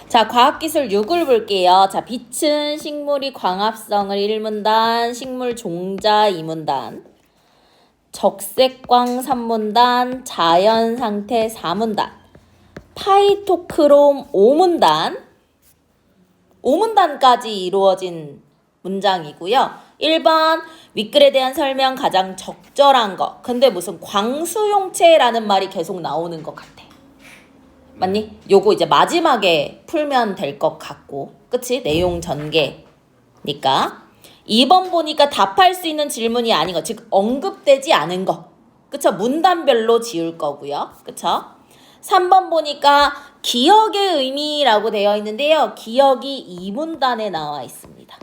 자, 과학기술 6을 볼게요. 자, 빛은 식물이 광합성을 1문단, 식물 종자 2문단, 적색광 3문단, 자연상태 4문단, 파이토크롬 5문단, 5문단까지 이루어진 문장이고요. 1번 윗글에 대한 설명 가장 적절한 거. 근데 무슨 광수용체라는 말이 계속 나오는 것 같아. 맞니? 요거 이제 마지막에 풀면 될 것 같고, 그치? 내용 전개니까. 2번 보니까 답할 수 있는 질문이 아닌 거, 즉 언급되지 않은 거, 그쵸? 문단별로 지울 거고요, 그쵸? 3번 보니까 기억의 의미라고 되어 있는데요, 기억이 2문단에 나와 있습니다.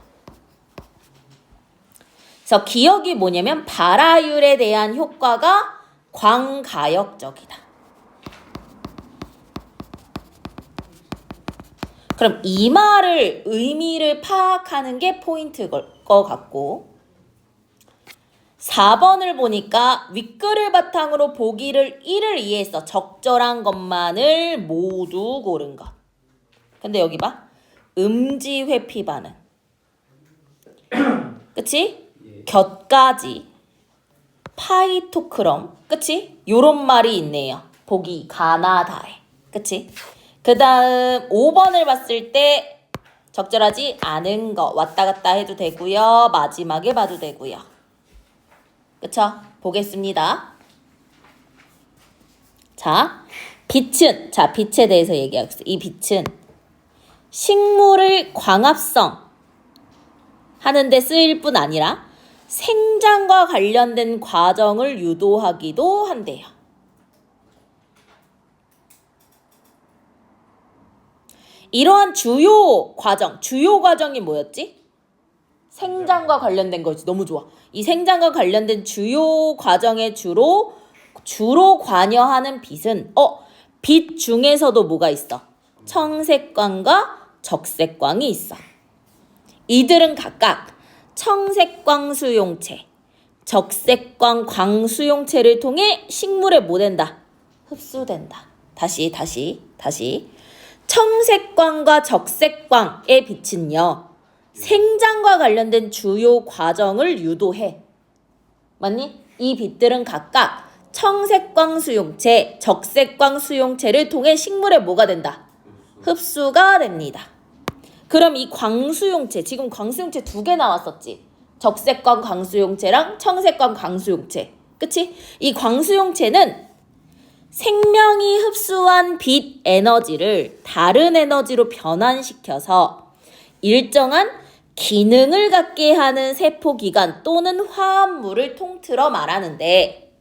그래서 기억이 뭐냐면 발화율에 대한 효과가 광가역적이다. 그럼 이 말을 의미를 파악하는 게 포인트일 것 같고, 4번을 보니까 윗글을 바탕으로 보기를 1을 이해해서 적절한 것만을 모두 고른 것. 근데 여기 봐. 음지 회피 반응. 그치? 곁가지. 파이토크럼. 그치? 요런 말이 있네요. 보기 가나다에. 그치? 그 다음 5번을 봤을 때 적절하지 않은 거 왔다 갔다 해도 되고요. 마지막에 봐도 되고요. 그쵸? 보겠습니다. 자, 빛은, 자, 빛에 대해서 얘기하겠습니다. 이 빛은 식물을 광합성 하는데 쓰일 뿐 아니라 생장과 관련된 과정을 유도하기도 한대요. 이러한 주요 과정이 뭐였지? 생장과 관련된 거지. 너무 좋아. 이 생장과 관련된 주요 과정에 주로 관여하는 빛은 빛 중에서도 뭐가 있어? 청색광과 적색광이 있어. 이들은 각각 청색광 수용체, 적색광 광수용체를 통해 식물에 뭐 된다? 흡수된다. 다시. 청색광과 적색광의 빛은요, 생장과 관련된 주요 과정을 유도해. 맞니? 이 빛들은 각각 청색광 수용체, 적색광 수용체를 통해 식물에 뭐가 된다? 흡수가 됩니다. 그럼 이 광수용체, 지금 광수용체 2개 나왔었지? 적색광 광수용체랑 청색광 광수용체. 그치? 이 광수용체는 생명이 흡수한 빛 에너지를 다른 에너지로 변환시켜서 일정한 기능을 갖게 하는 세포기관 또는 화합물을 통틀어 말하는데,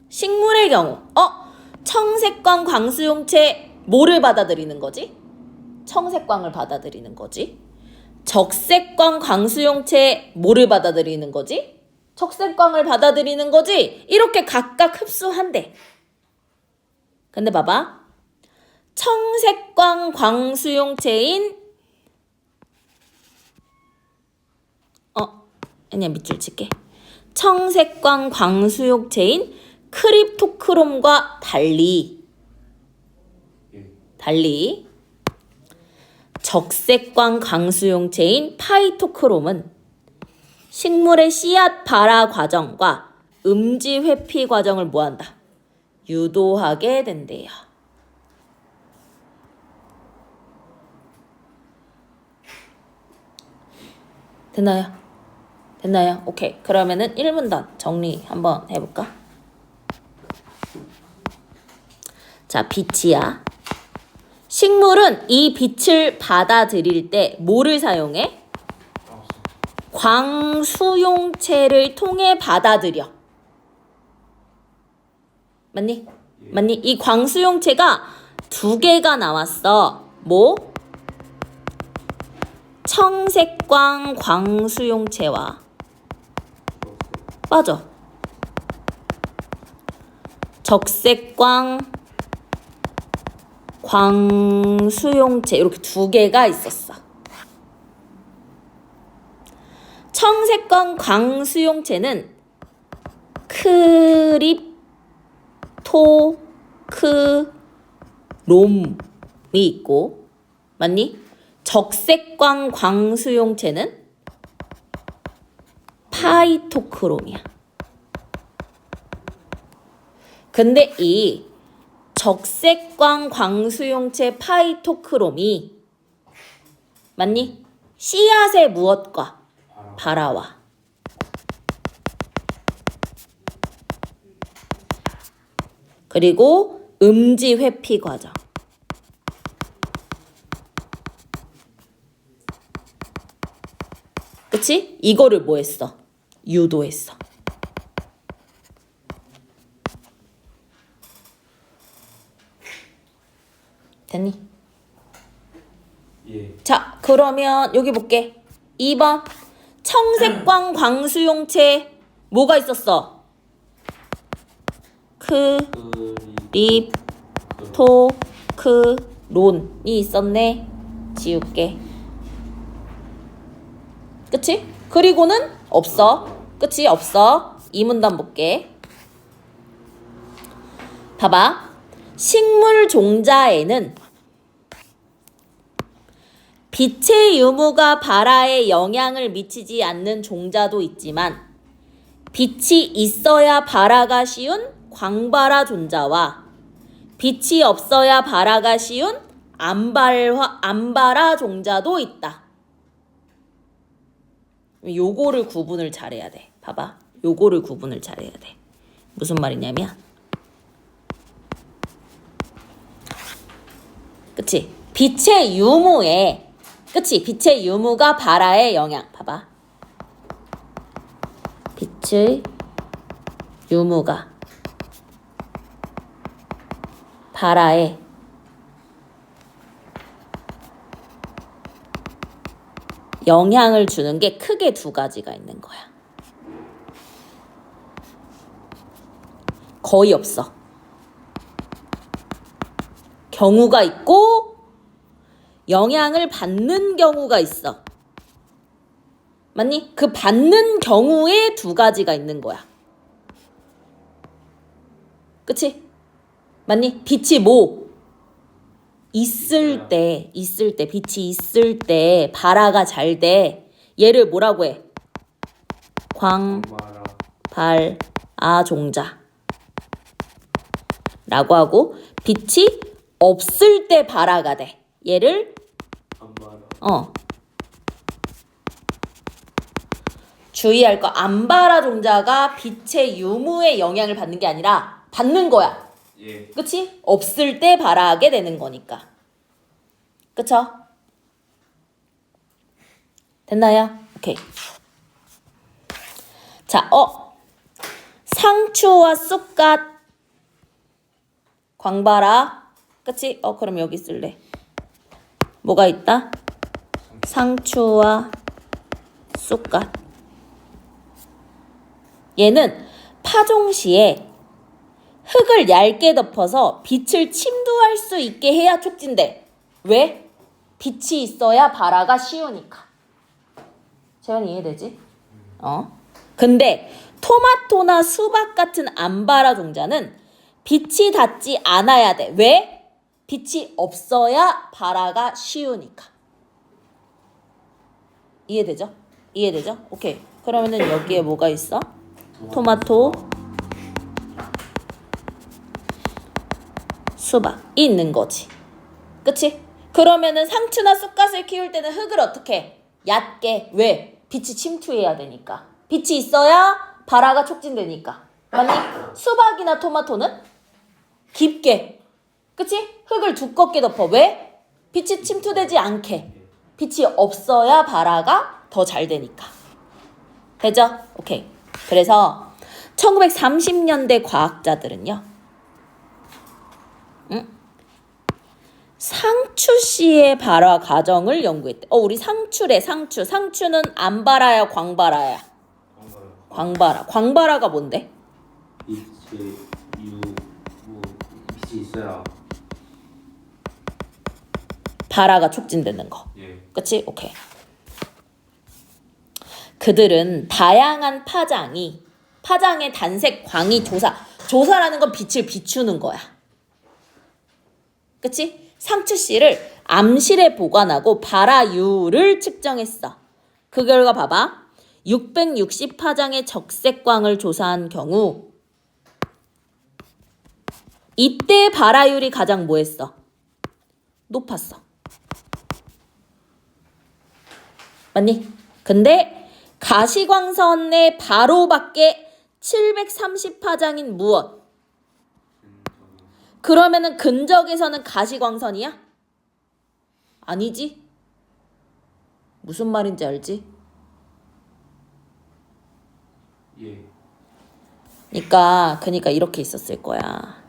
식물의 경우 청색광 광수용체 뭐를 받아들이는 거지? 청색광을 받아들이는 거지. 적색광 광수용체 뭐를 받아들이는 거지? 적색광을 받아들이는 거지. 이렇게 각각 흡수한대. 근데 봐봐. 청색광 광수용체인 그냥 밑줄 칠게. 청색광 광수용체인 크립토크롬과 달리 적색광 광수용체인 파이토크롬은 식물의 씨앗 발화 과정과 음지 회피 과정을 뭐한다? 유도하게 된대요. 됐나요? 오케이. 그러면은 1문단 정리 한번 해볼까? 자, 빛이야. 식물은 이 빛을 받아들일 때 뭐를 사용해? 광수용체를 통해 받아들여. 맞니? 이 광수용체가 2개가 나왔어. 뭐? 청색광 광수용체와 빠져. 적색광 광수용체 이렇게 2개가 있었어. 청색광 광수용체는 크립토크롬 롬이 있고, 맞니? 적색광 광수용체는 파이토크롬이야. 근데 이 적색광 광수용체 파이토크롬이 맞니? 씨앗의 무엇과? 바라와. 그리고 음지 회피 과정. 그치? 이거를 뭐 했어? 유도했어. 됐니? 예. 자, 그러면 여기 볼게. 2번. 청색광 광수용체 뭐가 있었어? 립, 토, 론이 있었네. 지울게. 그치? 그리고는 없어. 그치? 없어. 이 문단 볼게. 봐봐. 식물 종자에는 빛의 유무가 발화에 영향을 미치지 않는 종자도 있지만 빛이 있어야 발화가 쉬운 광발화 종자와 빛이 없어야 발화가 쉬운 암발화 종자도 있다. 요거를 구분을 잘해야 돼. 봐봐. 요거를 구분을 잘해야 돼. 무슨 말이냐면 그치? 빛의 유무에 그치? 빛의 유무가 발화에 영향. 봐봐. 빛의 유무가 발화에 영향을 주는 게 크게 두 가지가 있는 거야. 거의 없어. 경우가 있고 영향을 받는 경우가 있어. 맞니? 그 받는 경우에 두 가지가 있는 거야. 그치? 맞니? 빛이 뭐? 있을 때, 빛이 있을 때 발화가 잘 돼. 얘를 뭐라고 해? 광발화 종자 라고 하고 빛이 없을 때 발화가 돼. 얘를 주의할 거 암발화 종자가 빛의 유무에 영향을 받는 게 아니라 받는 거야. 예. 그치? 없을 때 발화하게 되는 거니까. 그쵸? 됐나요? 오케이. 자, 상추와 쑥갓 광발화. 그치? 그럼 여기 쓸래. 뭐가 있다? 상추와 쑥갓. 얘는 파종 시에 흙을 얇게 덮어서 빛을 침투할 수 있게 해야 촉진돼. 왜? 빛이 있어야 발화가 쉬우니까. 재현이 이해되지? 근데 토마토나 수박 같은 암발화 종자는 빛이 닿지 않아야 돼. 왜? 빛이 없어야 발화가 쉬우니까. 이해되죠? 이해되죠? 오케이. 그러면은 여기에 뭐가 있어? 토마토, 수박이 있는 거지. 그치? 그러면은 상추나 쑥갓을 키울 때는 흙을 어떻게 해? 얕게. 왜? 빛이 침투해야 되니까. 빛이 있어야 발화가 촉진되니까. 맞니? 수박이나 토마토는 깊게. 그치? 흙을 두껍게 덮어. 왜? 빛이 침투되지 않게. 빛이 없어야 발화가 더 잘 되니까. 되죠? 오케이. 그래서 1930년대 과학자들은요. 상추 씨의 발화 과정을 연구했대. 우리 상추래. 상추는 암발화야, 광발화야? 광발화. 광발화가 뭔데? 빛이 있어야 발화가 촉진되는 거. 예. 그치? 오케이. 그들은 다양한 파장의 단색 광이 조사라는 건 빛을 비추는 거야. 그치? 상추씨를 암실에 보관하고 발화율을 측정했어. 그 결과 봐봐. 660파장의 적색광을 조사한 경우 이때 발화율이 가장 뭐했어? 높았어. 맞니? 근데 가시광선의 바로 밖에 730파장인 무엇? 그러면은 근적에서는 가시광선이야? 아니지? 무슨 말인지 알지? 예. 그러니까 이렇게 있었을 거야.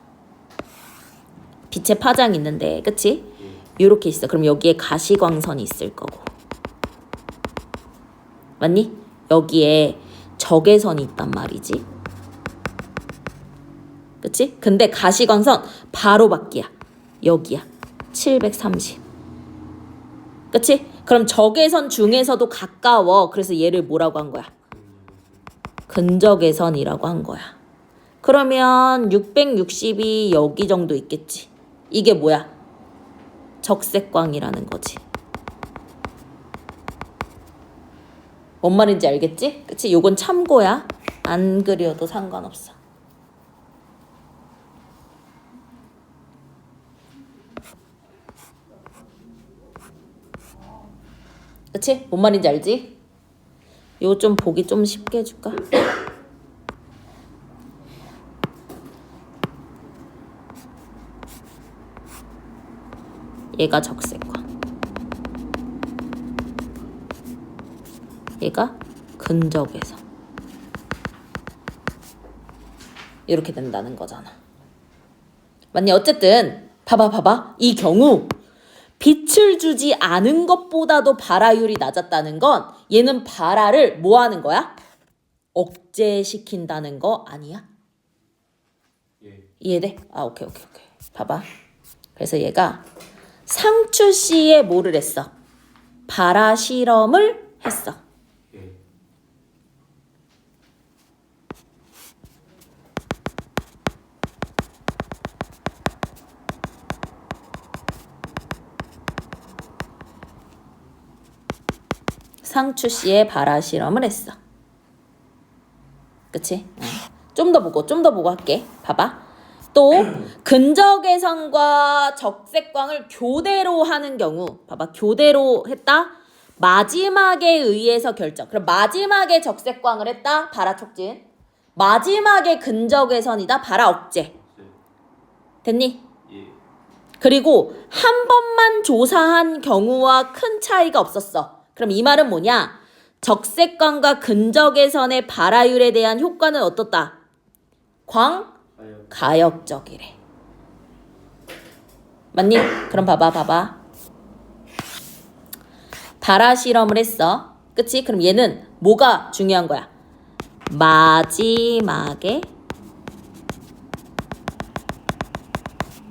빛의 파장이 있는데, 그치? 예. 요렇게 있어. 그럼 여기에 가시광선이 있을 거고. 맞니? 여기에 적외선이 있단 말이지. 그치? 근데 가시광선 바로 밖이야. 여기야. 730. 그치? 그럼 적외선 중에서도 가까워. 그래서 얘를 뭐라고 한 거야? 근적외선이라고 한 거야. 그러면 660이 여기 정도 있겠지. 이게 뭐야? 적색광이라는 거지. 뭔 말인지 알겠지? 그치? 요건 참고야. 안 그려도 상관없어. 그치? 뭔 말인지 알지? 요 좀 보기 좀 쉽게 해줄까? 얘가 적색광. 얘가 근적외선. 이렇게 된다는 거잖아. 맞니? 어쨌든 봐봐. 이 경우 빛을 주지 않은 것보다도 발화율이 낮았다는 건 얘는 발화를 뭐 하는 거야? 억제시킨다는 거 아니야? 예. 이해돼? 아, 오케이. 봐봐. 그래서 얘가 상추씨에 뭐를 했어? 발화 실험을 했어. 예. 상추씨에 발화 실험을 했어. 그치? 좀 더 보고 할게. 봐봐. 또 근적외선과 적색광을 교대로 하는 경우 봐봐. 교대로 했다. 마지막에 의해서 결정. 그럼 마지막에 적색광을 했다. 발화 촉진. 마지막에 근적외선이다. 발화 억제. 됐니? 예. 그리고 한 번만 조사한 경우와 큰 차이가 없었어. 그럼 이 말은 뭐냐? 적색광과 근적외선의 발화율에 대한 효과는 어떻다? 가역적이래. 맞니? 그럼 봐봐. 발화 실험을 했어. 그치? 그럼 얘는 뭐가 중요한 거야? 마지막에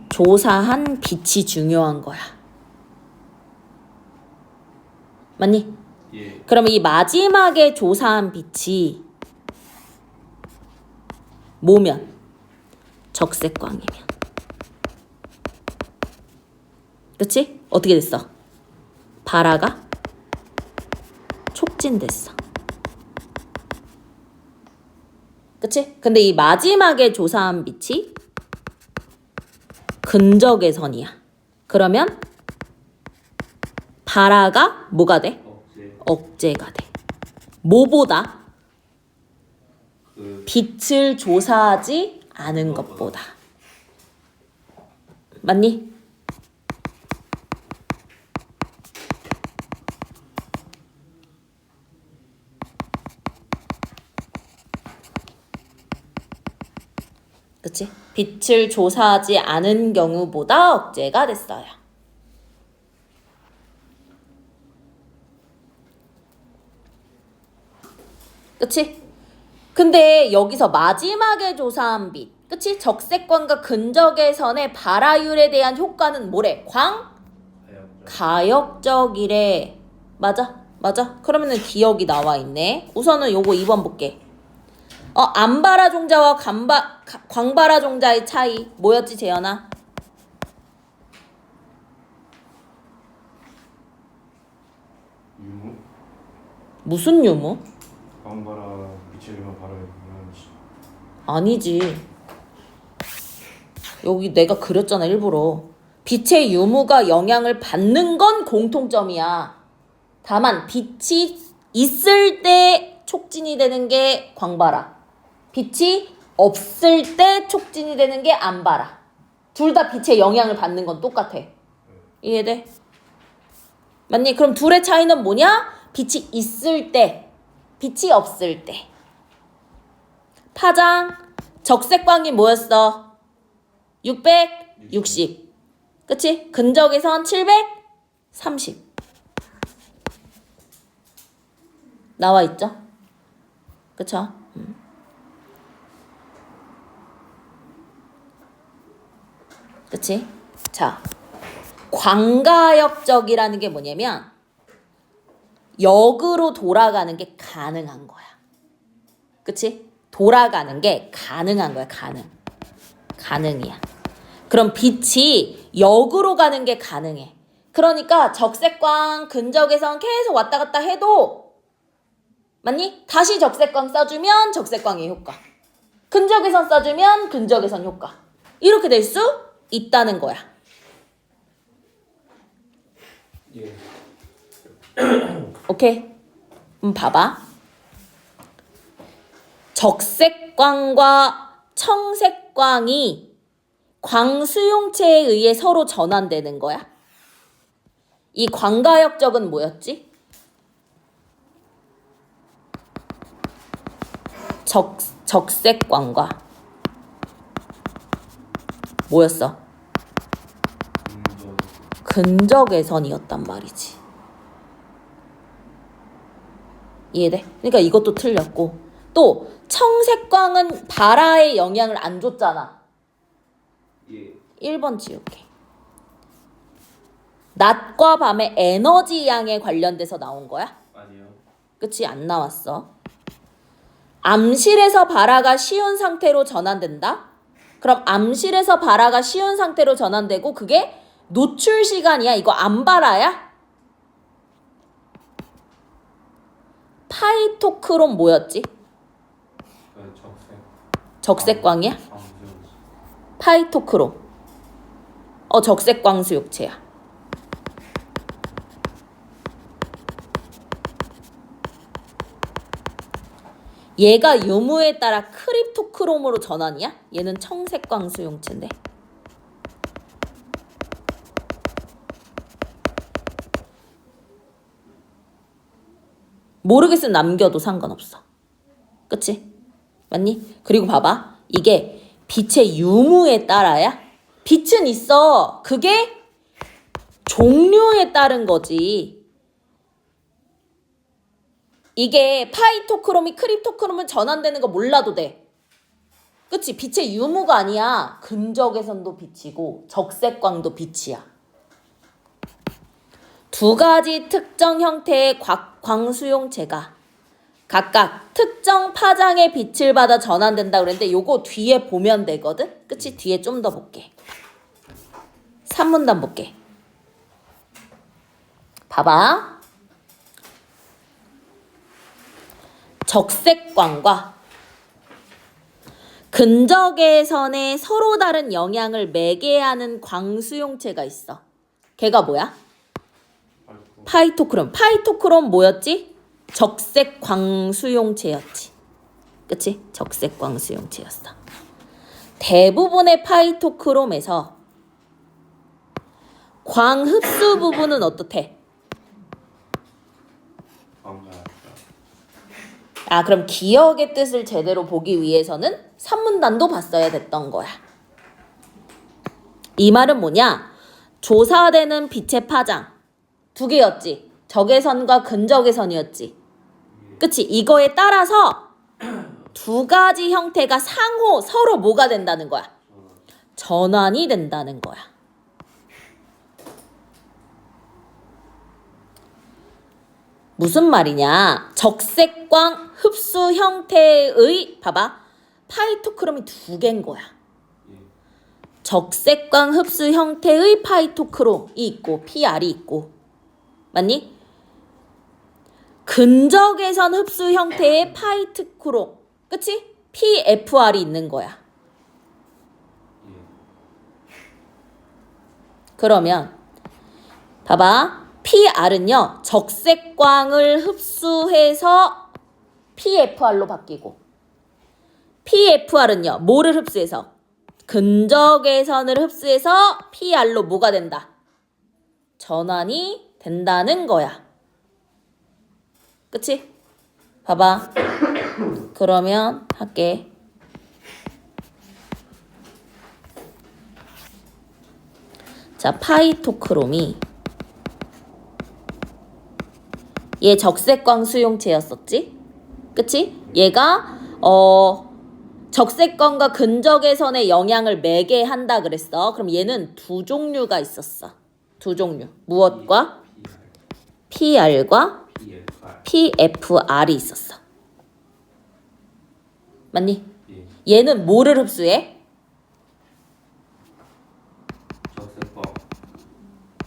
조사한 빛이 중요한 거야. 맞니? 예. 그러면 이 마지막에 조사한 빛이 뭐면? 적색광이면. 그치? 어떻게 됐어? 발화가 촉진됐어. 그치? 근데 이 마지막에 조사한 빛이 근적외선이야. 그러면 발화가 뭐가 돼? 억제가 돼. 뭐보다? 빛을 조사하지 않은 것보다. 맞니? 그치? 빛을 조사하지 않은 경우보다 억제가 됐어요. 그치? 근데 여기서 마지막에 조사한 빛, 그치? 적색광과 근적외선의 발화율에 대한 효과는 뭐래? 가역적이래. 맞아. 그러면은 기억이 나와 있네. 우선은 요거 2번 볼게. 암발화 종자와 광발화 종자의 차이 뭐였지, 재현아? 무슨 유무? 광바라 빛의 유무 바로 영향을 아니지. 여기 내가 그렸잖아 일부러. 빛의 유무가 영향을 받는 건 공통점이야. 다만 빛이 있을 때 촉진이 되는 게 광바라. 빛이 없을 때 촉진이 되는 게 암바라. 둘 다 빛의 영향을 받는 건 똑같아. 이해돼? 맞니? 그럼 둘의 차이는 뭐냐? 빛이 있을 때, 빛이 없을 때. 파장, 적색광이 뭐였어? 660. 그치? 근적에선 730. 나와 있죠? 그쵸? 그치? 자, 광가역적이라는 게 뭐냐면 역으로 돌아가는 게 가능한 거야. 그치? 돌아가는 게 가능한 거야. 가능이야. 그럼 빛이 역으로 가는 게 가능해. 그러니까 적색광 근적에선 계속 왔다 갔다 해도 맞니? 다시 적색광 써주면 적색광의 효과. 근적에선 써주면 근적에선 효과. 이렇게 될 수 있다는 거야. 예. 오케이? 봐봐. 적색광과 청색광이 광수용체에 의해 서로 전환되는 거야. 이 광가역적은 뭐였지? 적색광과 뭐였어? 근적외선이었단 말이지. 이해돼? 그러니까 이것도 틀렸고 또 청색광은 바라에 영향을 안 줬잖아. 예. 1번 지울게. 낮과 밤의 에너지 양에 관련돼서 나온 거야? 아니요. 그치? 안 나왔어. 암실에서 바라가 쉬운 상태로 전환된다? 그럼 암실에서 바라가 쉬운 상태로 전환되고 그게 노출 시간이야. 이거 암바라야? 파이토크롬 뭐였지? 적색. 적색광이야? 광수. 파이토크롬. 적색광수육체야. 얘가 유무에 따라 크립토크롬으로 전환이야? 얘는 청색광수용체인데. 모르겠으면 남겨도 상관없어. 그치? 맞니? 그리고 봐봐. 이게 빛의 유무에 따라야? 빛은 있어. 그게 종류에 따른 거지. 이게 파이토크롬이 크립토크롬을 전환되는 거 몰라도 돼. 그치? 빛의 유무가 아니야. 근적외선도 빛이고 적색광도 빛이야. 두 가지 특정 형태의 광수용체가 각각 특정 파장의 빛을 받아 전환된다 그랬는데 요거 뒤에 보면 되거든? 그치? 뒤에 좀 더 볼게. 3문단 볼게. 봐봐. 적색광과 근적외선에 서로 다른 영향을 매개하는 광수용체가 있어. 걔가 뭐야? 파이토크롬. 파이토크롬 뭐였지? 적색광수용체였지. 그치? 적색광수용체였어. 대부분의 파이토크롬에서 광흡수 부분은 어떻대? 그럼 기억의 뜻을 제대로 보기 위해서는 3문단도 봤어야 됐던 거야. 이 말은 뭐냐? 조사되는 빛의 파장 두 개였지. 적외선과 근적외선이었지. 그치? 이거에 따라서 두 가지 형태가 상호 서로 뭐가 된다는 거야? 전환이 된다는 거야. 무슨 말이냐? 적색광 흡수 형태의 봐봐. 파이토크롬이 두 개인 거야. 적색광 흡수 형태의 파이토크롬이 있고 PR이 있고 맞니? 근적외선 흡수 형태의 파이트크롬, 그치? PFR이 있는 거야. 그러면 봐봐. PR은요. 적색광을 흡수해서 PFR로 바뀌고, PFR은요. 뭐를 흡수해서? 근적외선을 흡수해서 PR로 뭐가 된다? 전환이 된다는 거야. 그치? 봐봐. 그러면 할게. 자, 파이토크롬이 얘 적색광 수용체였었지? 그치? 얘가 적색광과 근적외선의 영향을 매개한다 그랬어. 그럼 얘는 두 종류가 있었어. 두 종류. 무엇과? PR과 PFR이 있었어. 맞니? 얘는 뭐를 흡수해?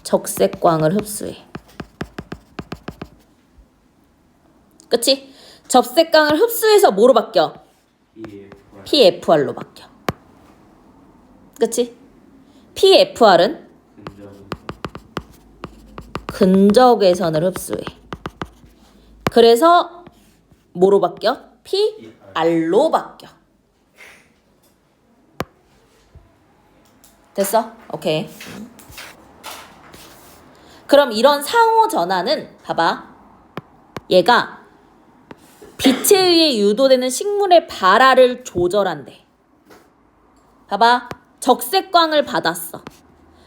적색광을 흡수해. 그치? 적색광을 흡수해서 뭐로 바뀌어? PFR로 바뀌어. 그치? PFR은 근적외선을 흡수해. 그래서 뭐로 바뀌어? PR로 바뀌어. 됐어? 오케이. 그럼 이런 상호 전환은 봐봐. 얘가 빛에 의해 유도되는 식물의 발화를 조절한대. 봐봐. 적색광을 받았어.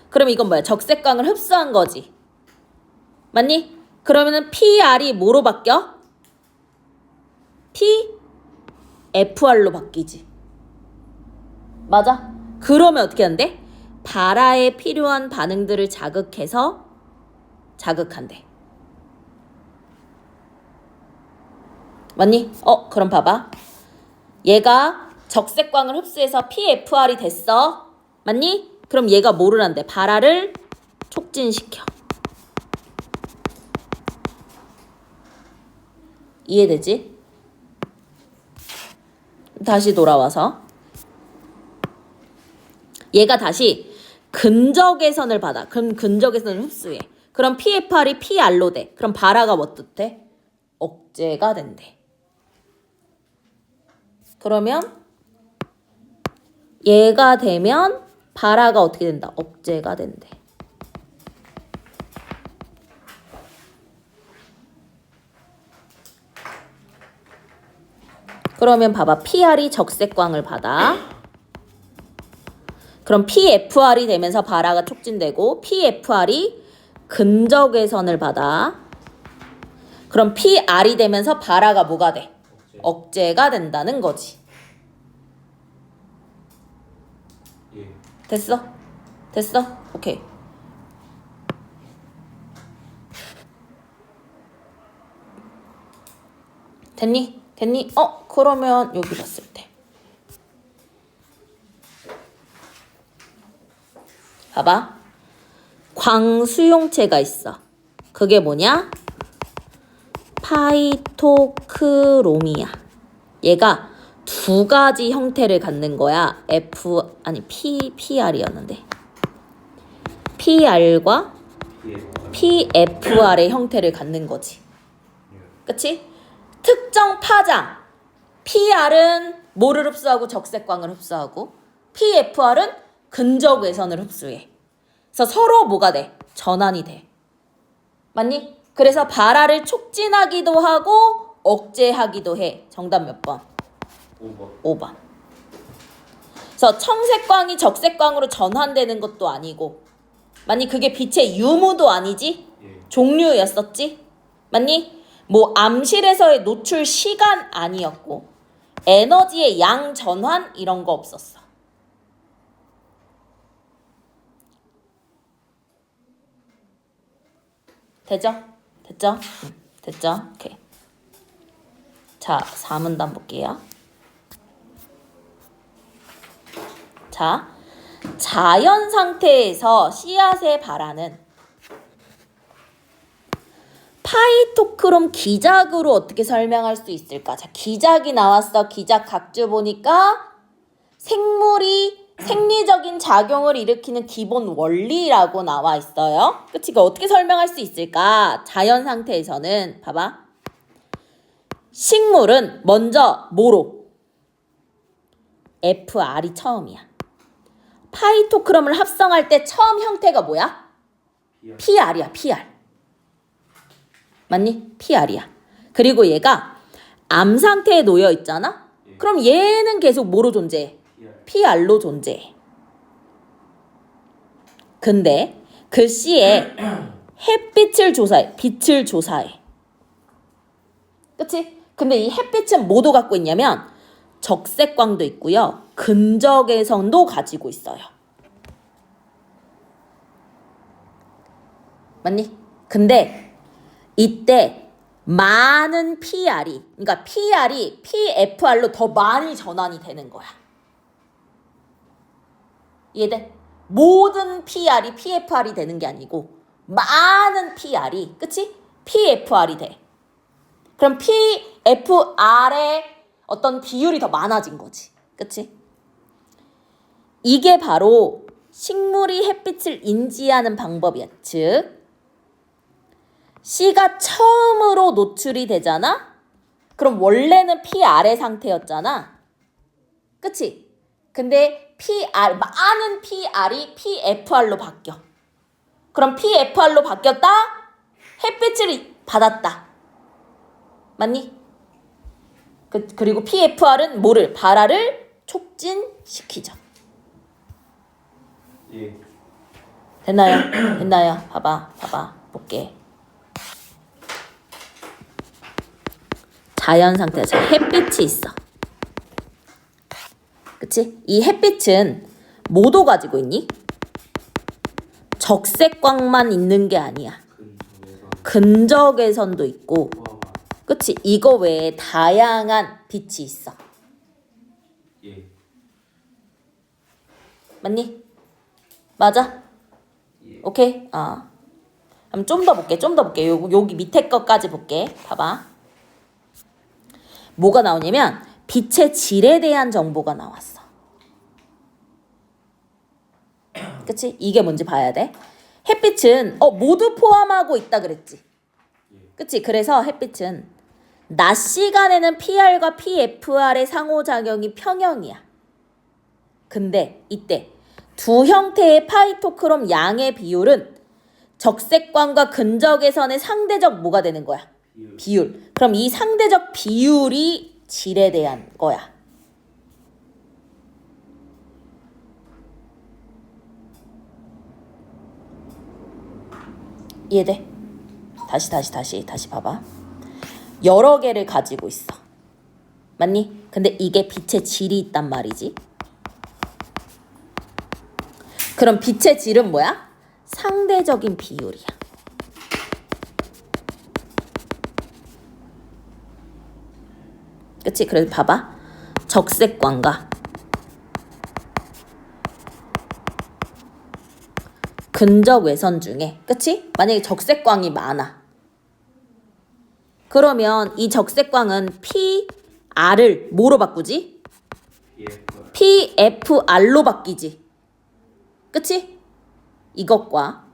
그럼 이건 뭐야? 적색광을 흡수한 거지. 맞니? 그러면은 PR이 뭐로 바뀌어? PFR로 바뀌지. 맞아? 그러면 어떻게 한대? 발화에 필요한 반응들을 자극한대. 맞니? 그럼 봐봐. 얘가 적색광을 흡수해서 PFR이 됐어. 맞니? 그럼 얘가 뭐를 한대? 발화를 촉진시켜. 이해되지? 다시 돌아와서 얘가 다시 근적외선을 받아. 그럼 근적외선을 흡수해. 그럼 PFR이 PR로 돼. 그럼 발화가 어떻대? 억제가 된대. 그러면 얘가 되면 발화가 어떻게 된다? 억제가 된대. 그러면 봐봐. PR이 적색광을 받아. 그럼 PFR이 되면서 발화가 촉진되고, PFR이 근적외선을 받아. 그럼 PR이 되면서 발화가 뭐가 돼? 억제가 된다는 거지. 됐어? 됐어? 오케이. 됐니? 됐니? 그러면 여기 봤을 때 봐봐. 광수용체가 있어. 그게 뭐냐? 파이토크롬이야. 얘가 두 가지 형태를 갖는 거야. PR이었는데. PR과 PFR의 형태를 갖는 거지. 그치? 특정 파장. PR은 뭐를 흡수하고 적색광을 흡수하고, PFR은 근적외선을 흡수해. 그래서 서로 뭐가 돼? 전환이 돼. 맞니? 그래서 발화를 촉진하기도 하고 억제하기도 해. 정답 몇 번? 5번. 그래서 청색광이 적색광으로 전환되는 것도 아니고, 맞니? 그게 빛의 유무도 아니지? 종류였었지? 맞니? 뭐 암실에서의 노출 시간 아니었고, 에너지의 양 전환 이런 거 없었어. 되죠? 됐죠? 됐죠? 오케이. 자, 4문단 볼게요. 자, 자연 상태에서 씨앗의 발화는 파이토크롬 기작으로 어떻게 설명할 수 있을까? 자, 기작이 나왔어. 기작 각주 보니까 생물이 생리적인 작용을 일으키는 기본 원리라고 나와 있어요. 그치? 이거 어떻게 설명할 수 있을까? 자연 상태에서는 봐봐. 식물은 먼저 뭐로? FR이 처음이야. 파이토크롬을 합성할 때 처음 형태가 뭐야? PR이야, PR. 맞니? PR이야. 그리고 얘가 암 상태에 놓여 있잖아? 그럼 얘는 계속 뭐로 존재해? PR로 존재해. 근데 그 C에 햇빛을 조사해. 빛을 조사해. 그치? 근데 이 햇빛은 뭐도 갖고 있냐면 적색광도 있고요. 근적외선도 가지고 있어요. 맞니? 근데 이때 많은 PR이, 그러니까 PR이 PFR로 더 많이 전환이 되는 거야. 이해돼? 모든 PR이 PFR이 되는 게 아니고 많은 PR이, 그치? PFR이 돼. 그럼 PFR의 어떤 비율이 더 많아진 거지. 그치? 이게 바로 식물이 햇빛을 인지하는 방법이야. 즉 C가 처음으로 노출이 되잖아? 그럼 원래는 PR의 상태였잖아. 그치? 근데 많은 PR이 PFR로 바뀌어. 그럼 PFR로 바뀌었다? 햇빛을 받았다. 맞니? 그리고 PFR은 뭐를? 발화를 촉진시키죠. 예. 됐나요? 됐나요? 봐봐. 볼게. 자연 상태에서 햇빛이 있어. 그치? 이 햇빛은 뭐도 가지고 있니? 적색광만 있는 게 아니야. 근적외선도 있고, 그치? 이거 외에 다양한 빛이 있어. 예. 맞니? 맞아? 예. 오케이? 그럼 좀 더 볼게. 여기 밑에 것까지 볼게. 봐봐. 뭐가 나오냐면 빛의 질에 대한 정보가 나왔어. 그치? 이게 뭔지 봐야 돼. 햇빛은 모두 포함하고 있다 그랬지. 그치? 그래서 햇빛은 낮 시간에는 PR과 PFR의 상호작용이 평형이야. 근데 이때 두 형태의 파이토크롬 양의 비율은 적색광과 근적외선의 상대적 뭐가 되는 거야? 비율. 그럼 이 상대적 비율이 질에 대한 거야. 이해돼? 다시 봐봐. 여러 개를 가지고 있어. 맞니? 근데 이게 빛의 질이 있단 말이지. 그럼 빛의 질은 뭐야? 상대적인 비율이야. 그치? 그래서 봐봐. 적색광과 근적외선 중에, 그치? 만약에 적색광이 많아. 그러면 이 적색광은 PR을 뭐로 바꾸지? PFR로 바뀌지. 그치? 이것과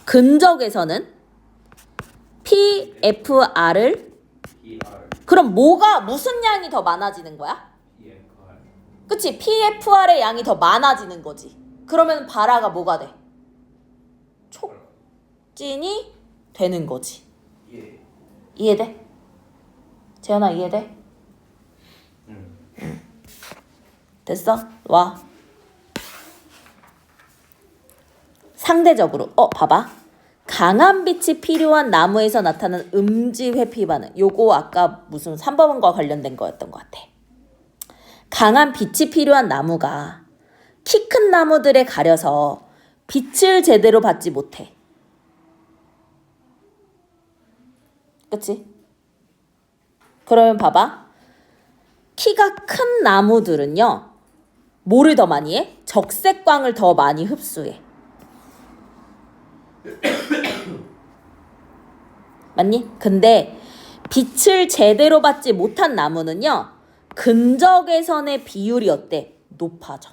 근적외선은 PFR을 그럼 무슨 양이 더 많아지는 거야? 그치? PFR의 양이 더 많아지는 거지. 그러면 발화가 뭐가 돼? 촉진이 되는 거지. 예. 이해돼? 재현아 이해돼? 됐어? 와. 상대적으로 봐봐. 강한 빛이 필요한 나무에서 나타나는 음지 회피 반응. 요거 아까 무슨 3번과 관련된 거였던 것 같아. 강한 빛이 필요한 나무가 키 큰 나무들에 가려서 빛을 제대로 받지 못해. 그치? 그러면 봐봐. 키가 큰 나무들은요. 뭐를 더 많이 해? 적색광을 더 많이 흡수해. 맞니? 근데 빛을 제대로 받지 못한 나무는요. 근적외선의 비율이 어때? 높아져.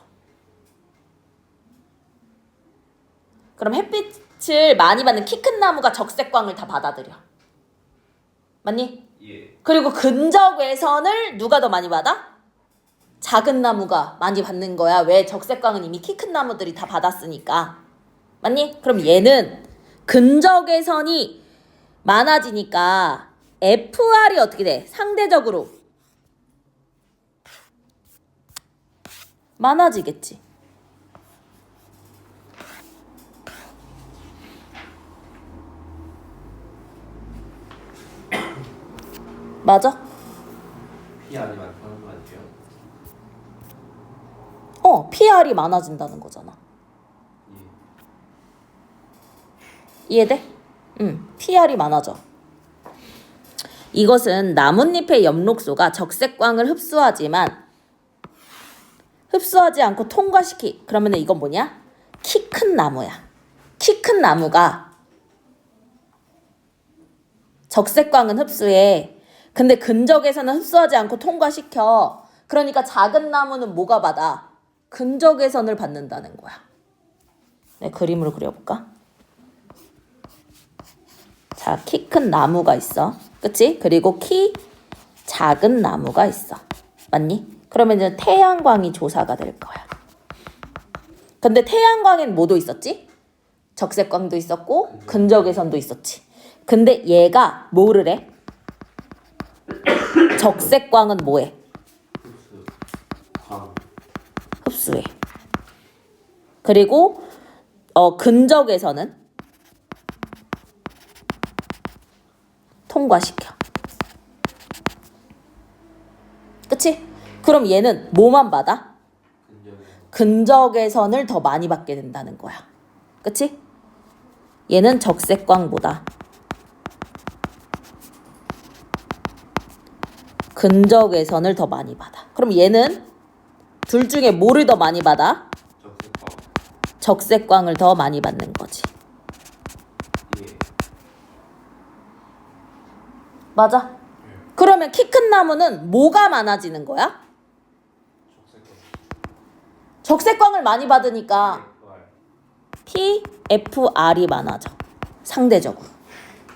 그럼 햇빛을 많이 받는 키 큰 나무가 적색광을 다 받아들여. 맞니? 예. 그리고 근적외선을 누가 더 많이 받아? 작은 나무가 많이 받는 거야. 왜? 적색광은 이미 키 큰 나무들이 다 받았으니까. 맞니? 그럼 얘는 근적외선이 많아지니까 FR이 어떻게 돼? 상대적으로 많아지겠지. 맞아? PR이 많다는 거 아니에요? PR이 많아진다는 거잖아. 예. 이해돼? 응, PR이 많아져. 이것은 나뭇잎의 엽록소가 적색광을 흡수하지 않고 그러면 이건 뭐냐? 키 큰 나무야. 키 큰 나무가 적색광은 흡수해. 근데 근적에서는 흡수하지 않고 통과시켜. 그러니까 작은 나무는 뭐가 받아? 근적외선을 받는다는 거야. 네, 그림으로 그려볼까? 자, 키 큰 나무가 있어. 그치? 그리고 키 작은 나무가 있어. 맞니? 그러면 이제 태양광이 조사가 될 거야. 근데 태양광엔 뭐도 있었지? 적색광도 있었고 근적외선도 있었지. 근데 얘가 뭐를 해? 적색광은 뭐해? 흡수. 광. 흡수해. 그리고 근적외선은 통과시켜. 그치? 그럼 얘는 뭐만 받아? 근적외선을 더 많이 받게 된다는 거야. 그치? 얘는 적색광보다 근적외선을 더 많이 받아. 그럼 얘는 둘 중에 뭐를 더 많이 받아? 적색광. 적색광을 더 많이 받는 거지. 예. 맞아? 그러면 키 큰 나무는 뭐가 많아지는 거야? 적색광. 적색광을 많이 받으니까 PR. PFR이 많아져. 상대적으로.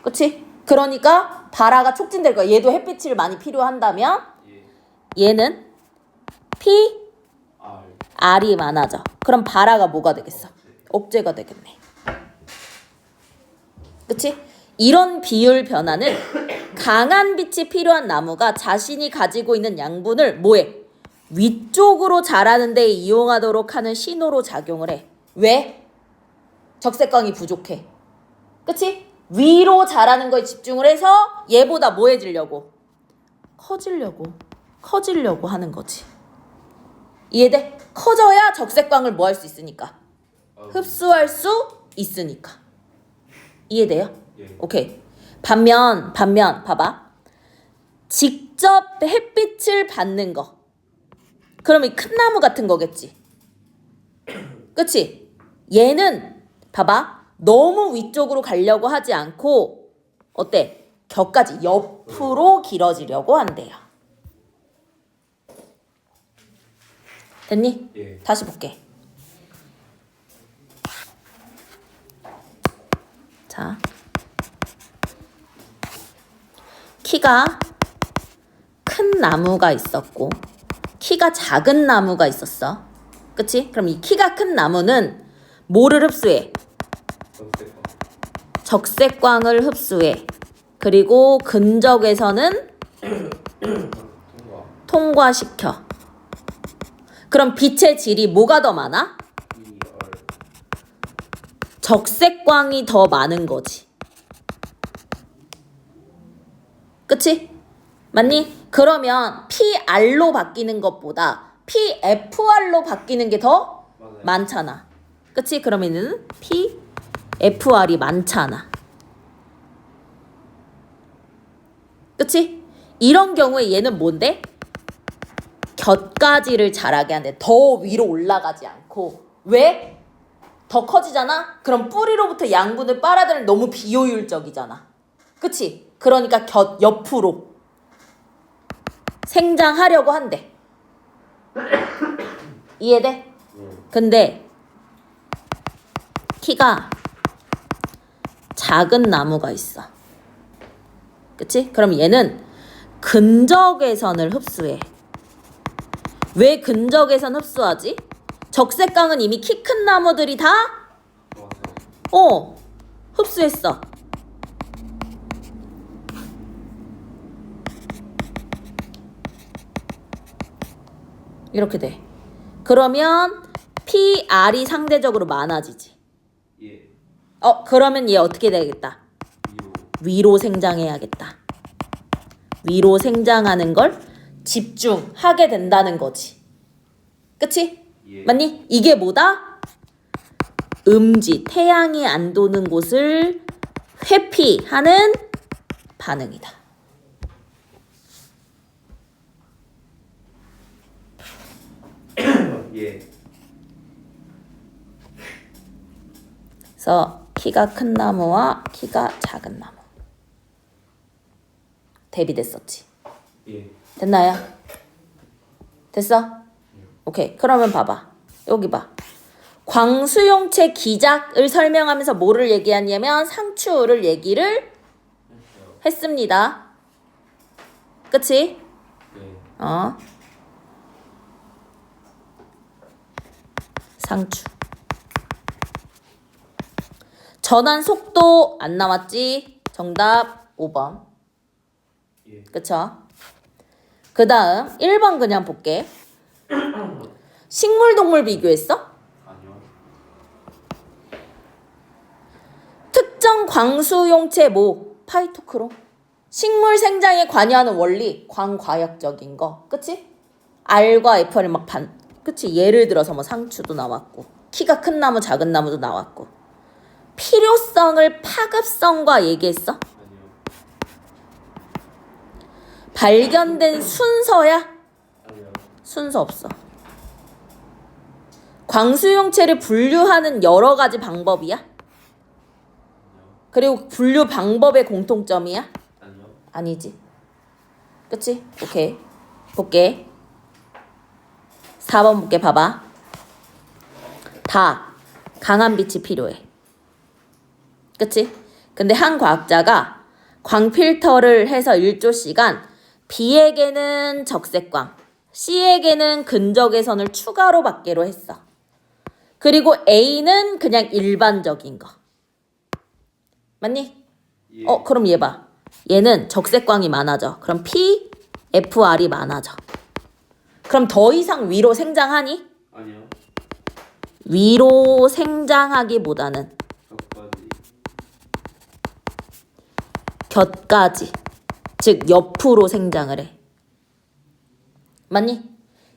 그치? 그러니까 발화가 촉진될 거야. 얘도 햇빛을 많이 필요한다면 예. 얘는 R. PR이 많아져. 그럼 발화가 뭐가 되겠어? 억제가 되겠네. 그치? 이런 비율 변화는 강한 빛이 필요한 나무가 자신이 가지고 있는 양분을 뭐해? 위쪽으로 자라는 데 이용하도록 하는 신호로 작용을 해. 왜? 적색광이 부족해. 그치? 위로 자라는 거에 집중을 해서 얘보다 뭐 해지려고? 커지려고 하는 거지. 이해돼? 커져야 적색광을 뭐 할 수 있으니까? 흡수할 수 있으니까. 이해돼요? 예. 오케이. 반면 봐봐. 직접 햇빛을 받는 거. 그럼 이 큰 나무 같은 거겠지. 그치? 얘는 봐봐. 너무 위쪽으로 가려고 하지 않고 어때? 격까지 옆으로 길어지려고 한대요. 됐니? 예. 다시 볼게. 자, 키가 큰 나무가 있었고 키가 작은 나무가 있었어. 그치? 그럼 이 키가 큰 나무는 뭐를 흡수해? 적색광. 적색광을 흡수해. 그리고 근적외선은 통과. 통과시켜. 그럼 빛의 질이 뭐가 더 많아? ER. 적색광이 더 많은 거지. 그치? 맞니? 그러면 PR로 바뀌는 것보다 PFR로 바뀌는 게 더 맞아요. 많잖아. 그치? 그러면은 PFR이 많잖아. 그치? 이런 경우에 얘는 뭔데? 곁가지를 자라게 하는데 더 위로 올라가지 않고. 왜? 더 커지잖아? 그럼 뿌리로부터 양분을 빨아들이는 너무 비효율적이잖아. 그치? 그러니까 옆으로 생장하려고 한대. 이해돼? 근데 키가 작은 나무가 있어. 그치? 그럼 얘는 근적외선을 흡수해. 왜 근적외선 흡수하지? 적색강은 이미 키 큰 나무들이 다 흡수했어. 이렇게 돼. 그러면 PR이 상대적으로 많아지지. 예. 그러면 얘 어떻게 되겠다? 위로 생장해야겠다. 위로 생장하는 걸 집중하게 된다는 거지. 그치? 예. 맞니? 이게 뭐다? 음지, 태양이 안 도는 곳을 회피하는 반응이다. 예. 그래서 키가 큰 나무와 키가 작은 나무 대비됐었지. 예. 됐나요? 됐어? 오케이. 그러면 봐봐. 여기 봐. 광수용체 기작을 설명하면서 뭐를 얘기하냐면 상추를 얘기를 했습니다. 그치? 예. 상추. 전환 속도 안 나왔지? 정답 5번. 예. 그쵸? 그 다음 1번 그냥 볼게. 식물 동물 비교했어? 아니요. 특정 광수용체 파이토크롬. 식물 생장에 관여하는 원리 광과학적인 거. 그치? R과 F를 그치? 예를 들어서 뭐 상추도 나왔고 키가 큰 나무 작은 나무도 나왔고 필요성을 파급성과 얘기했어? 아니요. 발견된 순서야? 아니요. 순서 없어. 광수용체를 분류하는 여러 가지 방법이야? 그리고 분류 방법의 공통점이야? 아니요. 아니지. 그치? 오케이. 볼게. 4번 볼게. 봐봐. 다 강한 빛이 필요해. 그치? 근데 한 과학자가 광 필터를 해서 일조 시간 B에게는 적색광, C에게는 근적외선을 추가로 받기로 했어. 그리고 A는 그냥 일반적인 거. 맞니? 예. 그럼 얘 봐. 얘는 적색광이 많아져. 그럼 P, FR이 많아져. 그럼 더 이상 위로 생장하니? 아니요. 위로 생장하기보다는 격까지. 곁가지. 즉 옆으로 생장을 해. 맞니?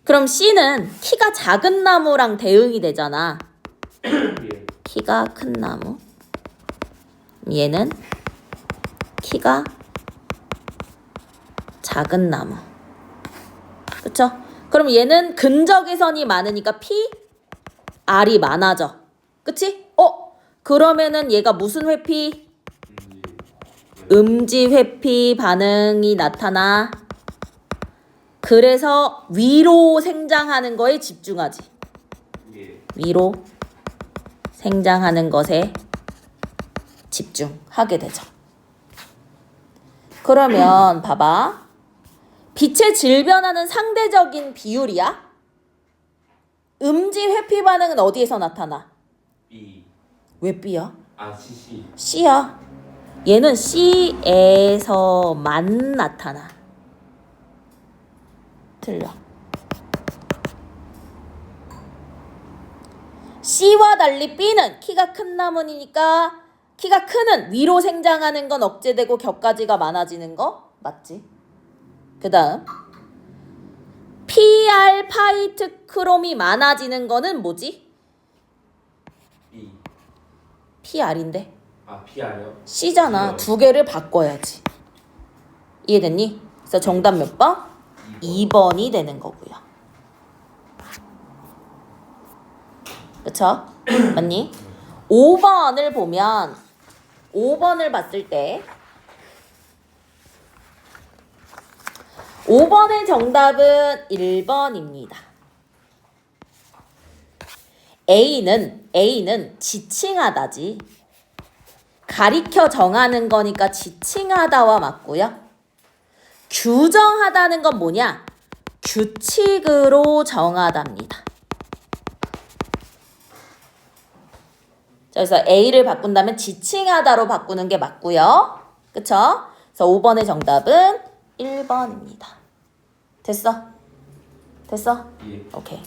그럼 C는 키가 작은 나무랑 대응이 되잖아. 예. 키가 큰 나무. 얘는 키가 작은 나무. 그쵸? 그럼 얘는 근적외선이 많으니까 P, R이 많아져. 그치? 그러면은 얘가 무슨 회피? 음지 회피 반응이 나타나. 그래서 위로 생장하는 거에 집중하지. 예. 위로 생장하는 것에 집중하게 되죠. 그러면 봐봐. 빛의 질변하는 상대적인 비율이야. 음지 회피 반응은 어디에서 나타나? B. 왜 B야? 아, CC. C야. 얘는 C에서만 나타나. 틀려. C와 달리 B는 키가 큰 나무니까 키가 크는 위로 생장하는 건 억제되고 격가지가 많아지는 거 맞지? 그 다음 PR 파이트크롬이 많아지는 거는 뭐지? B. PR인데 아, PR요? C잖아. 두 개를 바꿔야지. 이해됐니? 그래서 정답 몇 번? 2번이 되는 거고요. 그쵸? 맞니? 5번을 보면 5번을 봤을 때 5번의 정답은 1번입니다. A는 지칭하다지. 가리켜 정하는 거니까 지칭하다와 맞고요. 규정하다는 건 뭐냐? 규칙으로 정하답니다. 자, 그래서 A를 바꾼다면 지칭하다로 바꾸는 게 맞고요. 그쵸? 그래서 5번의 정답은 1번입니다. 됐어? 됐어? 예. 오케이.